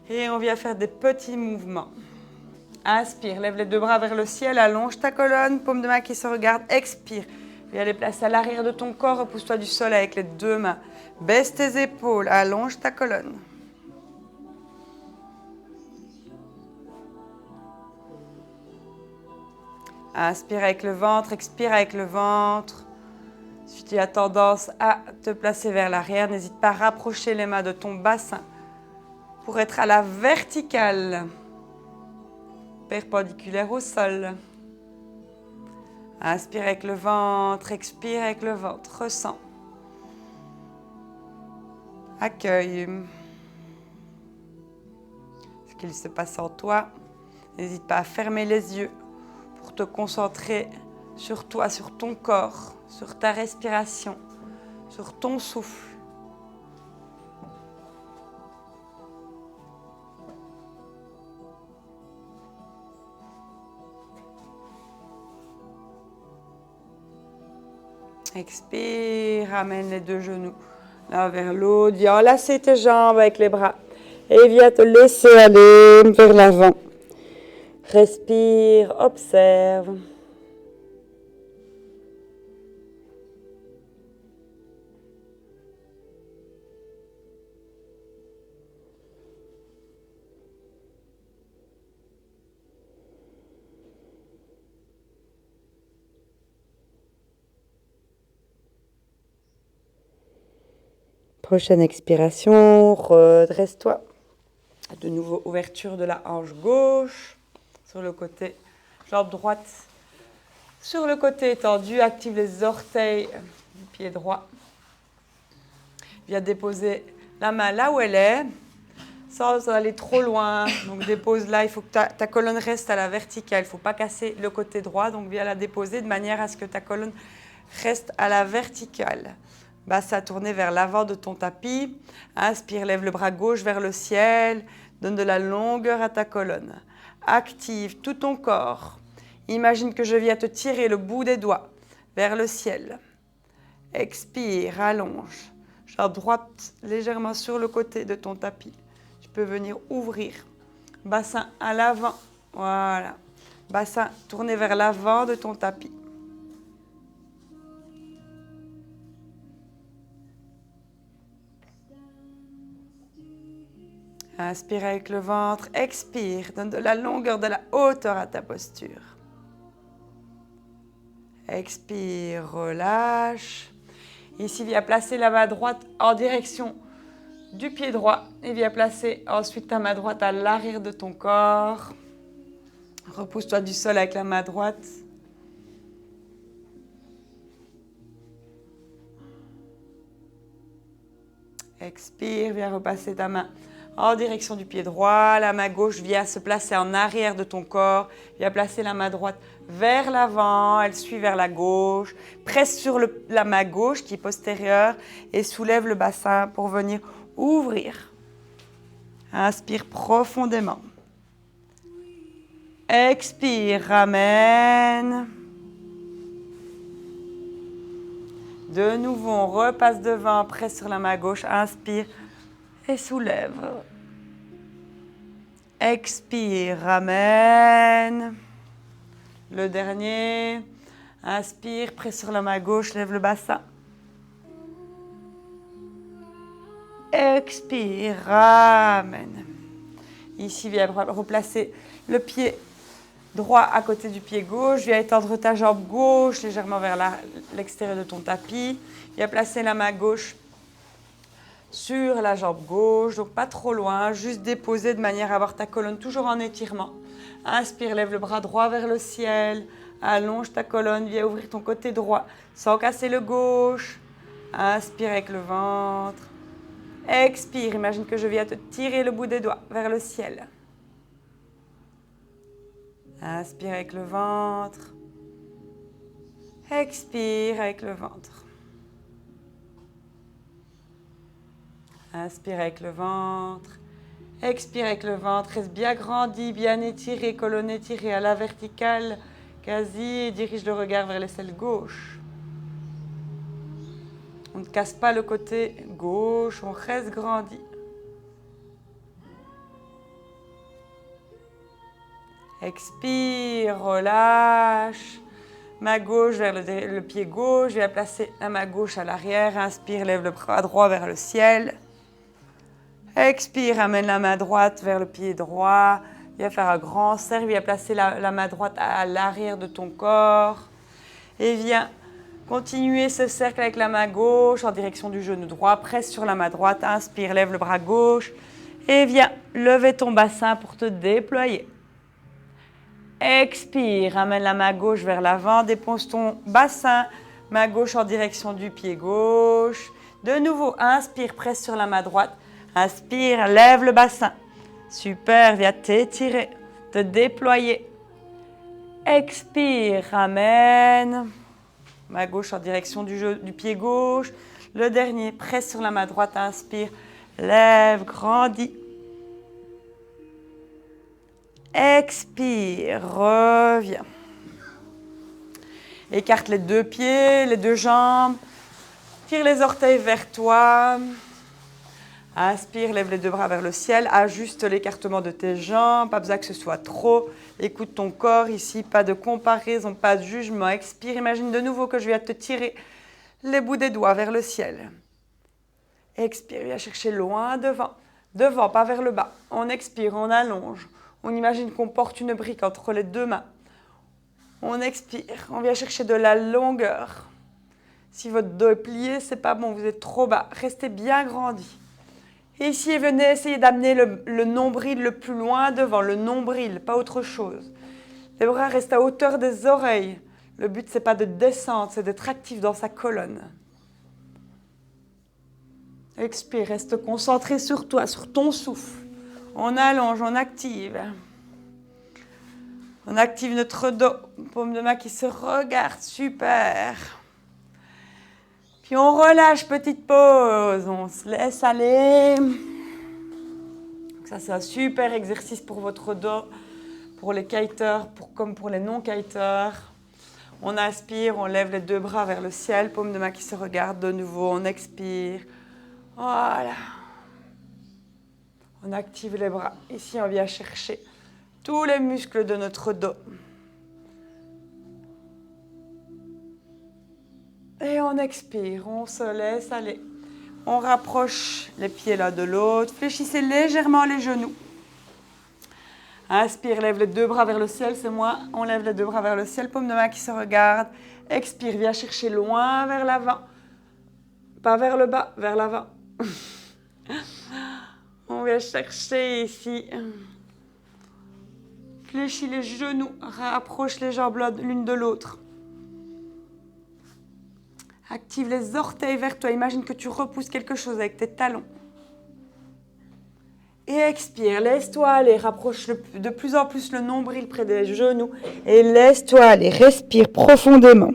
Et on vient faire des petits mouvements. Inspire, lève les deux bras vers le ciel, allonge ta colonne, paume de main qui se regarde, expire. Viens les placer à l'arrière de ton corps, repousse-toi du sol avec les deux mains. Baisse tes épaules, allonge ta colonne. Inspire avec le ventre, expire avec le ventre. Si tu as tendance à te placer vers l'arrière, n'hésite pas à rapprocher les mains de ton bassin pour être à la verticale. Perpendiculaire au sol. Inspire avec le ventre, expire avec le ventre, ressens. Accueille ce qu'il se passe en toi. N'hésite pas à fermer les yeux pour te concentrer sur toi, sur ton corps, sur ta respiration, sur ton souffle. Expire, ramène les deux genoux l'un vers l'autre. Viens enlacer tes jambes avec les bras et viens te laisser aller vers l'avant. Respire, observe. Prochaine expiration, redresse-toi. De nouveau, ouverture de la hanche gauche sur le côté, jambe droite sur le côté étendu. Active les orteils du pied droit. Viens déposer la main là où elle est, sans aller trop loin. Donc dépose là, il faut que ta colonne reste à la verticale. Il ne faut pas casser le côté droit, donc viens la déposer de manière à ce que ta colonne reste à la verticale. Bassin tourné vers l'avant de ton tapis. Inspire, lève le bras gauche vers le ciel. Donne de la longueur à ta colonne. Active tout ton corps. Imagine que je viens te tirer le bout des doigts vers le ciel. Expire, allonge. Jambe droite légèrement sur le côté de ton tapis. Tu peux venir ouvrir. Bassin à l'avant. Voilà. Bassin tourné vers l'avant de ton tapis. Inspire avec le ventre, expire, donne de la longueur, de la hauteur à ta posture. Expire, relâche. Ici, viens placer la main droite en direction du pied droit et viens placer ensuite ta main droite à l'arrière de ton corps. Repousse-toi du sol avec la main droite. Expire, viens repasser ta main en direction du pied droit. La main gauche vient se placer en arrière de ton corps. Viens placer la main droite vers l'avant. Elle suit vers la gauche. Presse sur la main gauche qui est postérieure et soulève le bassin pour venir ouvrir. Inspire profondément. Expire, ramène. De nouveau, on repasse devant, presse sur la main gauche. Inspire. Et soulève. Expire, ramène. Le dernier. Inspire, presse sur la main gauche, lève le bassin. Expire, ramène. Ici, viens replacer le pied droit à côté du pied gauche. Viens étendre ta jambe gauche légèrement vers l'extérieur de ton tapis. Viens placer la main gauche sur la jambe gauche, donc pas trop loin, juste déposer de manière à avoir ta colonne toujours en étirement. Inspire, lève le bras droit vers le ciel, allonge ta colonne, viens ouvrir ton côté droit sans casser le gauche. Inspire avec le ventre. Expire, imagine que je viens te tirer le bout des doigts vers le ciel. Inspire avec le ventre. Expire avec le ventre. Inspire avec le ventre. Expire avec le ventre. Reste bien grandi, bien étiré, colonne étirée à la verticale, quasi, et dirige le regard vers l'aisselle gauche. On ne casse pas le côté gauche, on reste grandi. Expire, relâche. Main gauche vers le pied gauche. Viens placer la main gauche à l'arrière. Inspire, lève le bras droit vers le ciel. Expire, amène la main droite vers le pied droit. Viens faire un grand cercle. Viens placer la main droite à l'arrière de ton corps. Et viens continuer ce cercle avec la main gauche en direction du genou droit. Presse sur la main droite. Inspire, lève le bras gauche. Et viens lever ton bassin pour te déployer. Expire, amène la main gauche vers l'avant. Dépose ton bassin. Main gauche en direction du pied gauche. De nouveau, inspire, presse sur la main droite. Inspire, lève le bassin. Super, viens t'étirer, te déployer. Expire, ramène. Main gauche en direction du pied gauche. Le dernier, presse sur la main droite, inspire, lève, grandis. Expire, reviens. Écarte les deux pieds, les deux jambes. Tire les orteils vers toi. Inspire, lève les deux bras vers le ciel. Ajuste l'écartement de tes jambes. Pas besoin que ce soit trop. Écoute ton corps ici. Pas de comparaison, pas de jugement. Expire. Imagine de nouveau que je viens te tirer les bouts des doigts vers le ciel. Expire. Viens chercher loin devant. Devant, pas vers le bas. On expire, on allonge. On imagine qu'on porte une brique entre les deux mains. On expire. On vient chercher de la longueur. Si votre dos est plié, c'est pas bon. Vous êtes trop bas. Restez bien grandi. Et ici, venez essayer d'amener le nombril le plus loin devant, le nombril, pas autre chose. Les bras restent à hauteur des oreilles. Le but, ce n'est pas de descendre, c'est d'être actif dans sa colonne. Expire, reste concentré sur toi, sur ton souffle. On allonge, on active. On active notre dos, paume de main qui se regarde, super. Puis on relâche, petite pause, on se laisse aller. Ça, c'est un super exercice pour votre dos, pour les kiteurs, comme pour les non-kiteurs. On inspire, on lève les deux bras vers le ciel, paume de main qui se regarde de nouveau, on expire. Voilà. On active les bras. Ici, on vient chercher tous les muscles de notre dos. Et on expire, on se laisse aller. On rapproche les pieds l'un de l'autre. Fléchissez légèrement les genoux. Inspire, lève les deux bras vers le ciel, c'est moi. On lève les deux bras vers le ciel, paume de main qui se regarde. Expire, viens chercher loin vers l'avant. Pas vers le bas, vers l'avant. On vient chercher ici. Fléchis les genoux, rapproche les jambes l'une de l'autre. Active les orteils vers toi. Imagine que tu repousses quelque chose avec tes talons. Et expire, laisse-toi aller. Rapproche de plus en plus le nombril près des genoux. Et laisse-toi aller. Respire profondément.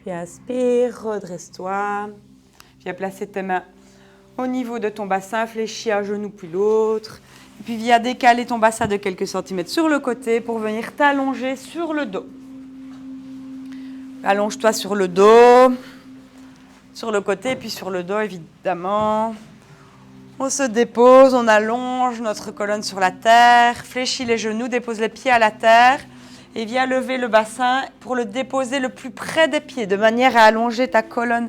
Puis inspire, redresse-toi. Viens placer tes mains au niveau de ton bassin, fléchis un genou puis l'autre. Puis viens décaler ton bassin de quelques centimètres sur le côté pour venir t'allonger sur le dos. Allonge-toi sur le dos, sur le côté, puis sur le dos évidemment. On se dépose, on allonge notre colonne sur la terre, fléchis les genoux, dépose les pieds à la terre. Et viens lever le bassin pour le déposer le plus près des pieds, de manière à allonger ta colonne.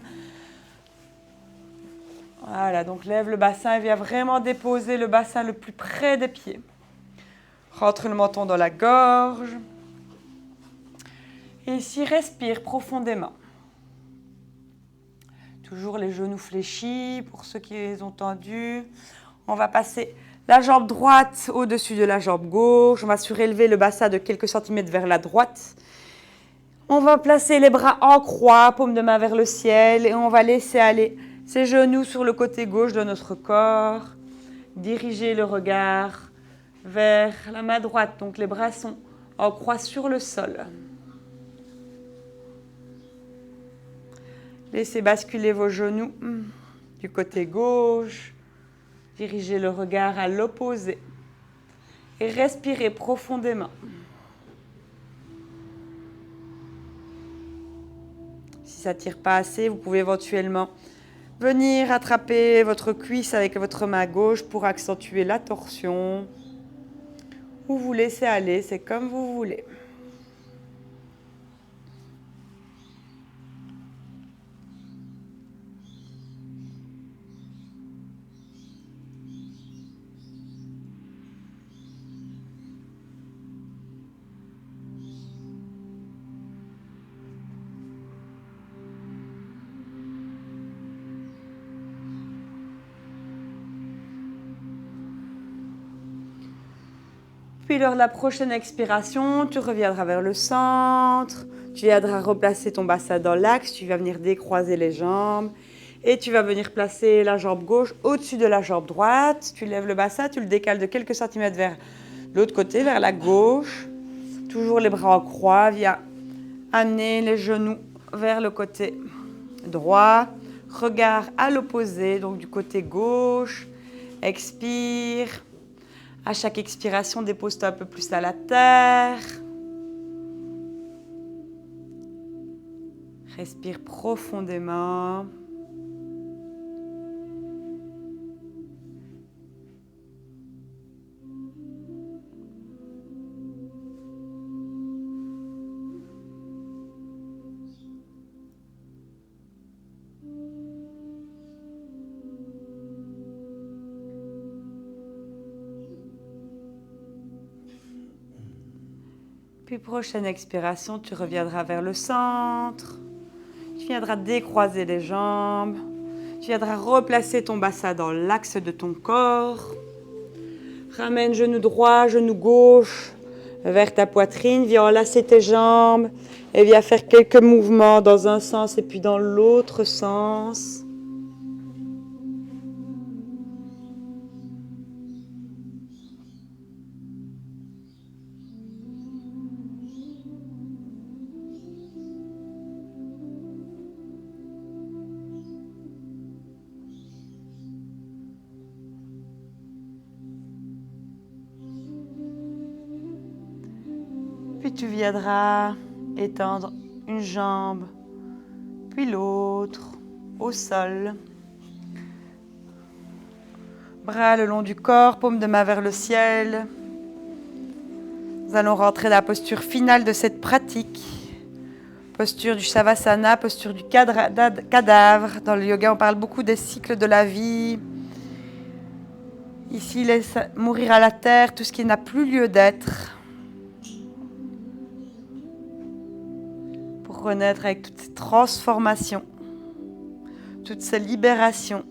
Voilà, donc lève le bassin et viens vraiment déposer le bassin le plus près des pieds. Rentre le menton dans la gorge. Et ici, respire profondément. Toujours les genoux fléchis pour ceux qui les ont tendus. On va passer la jambe droite au-dessus de la jambe gauche. On va surélever le bassin de quelques centimètres vers la droite. On va placer les bras en croix, paume de main vers le ciel. Et on va laisser aller ses genoux sur le côté gauche de notre corps. Diriger le regard vers la main droite. Donc les bras sont en croix sur le sol. Laissez basculer vos genoux du côté gauche. Dirigez le regard à l'opposé. Et respirez profondément. Si ça ne tire pas assez, vous pouvez éventuellement venir attraper votre cuisse avec votre main gauche pour accentuer la torsion. Ou vous laissez aller, c'est comme vous voulez. Puis lors de la prochaine expiration, tu reviendras vers le centre. Tu viendras replacer ton bassin dans l'axe. Tu vas venir décroiser les jambes. Et tu vas venir placer la jambe gauche au-dessus de la jambe droite. Tu lèves le bassin, tu le décales de quelques centimètres vers l'autre côté, vers la gauche. Toujours les bras en croix. Viens amener les genoux vers le côté droit. Regard à l'opposé, donc du côté gauche. Expire. À chaque expiration, dépose-toi un peu plus à la terre. Respire profondément. Puis prochaine expiration, tu reviendras vers le centre. Tu viendras décroiser les jambes. Tu viendras replacer ton bassin dans l'axe de ton corps. Ramène genou droit, genou gauche vers ta poitrine. Viens enlacer tes jambes et viens faire quelques mouvements dans un sens et puis dans l'autre sens. Puis tu viendras étendre une jambe, puis l'autre au sol. Bras le long du corps, paume de main vers le ciel. Nous allons rentrer dans la posture finale de cette pratique. Posture du Shavasana, posture du cadavre. Dans le yoga, on parle beaucoup des cycles de la vie. Ici, laisse mourir à la terre tout ce qui n'a plus lieu d'être. Pour renaître avec toutes ces transformations, toutes ces libérations.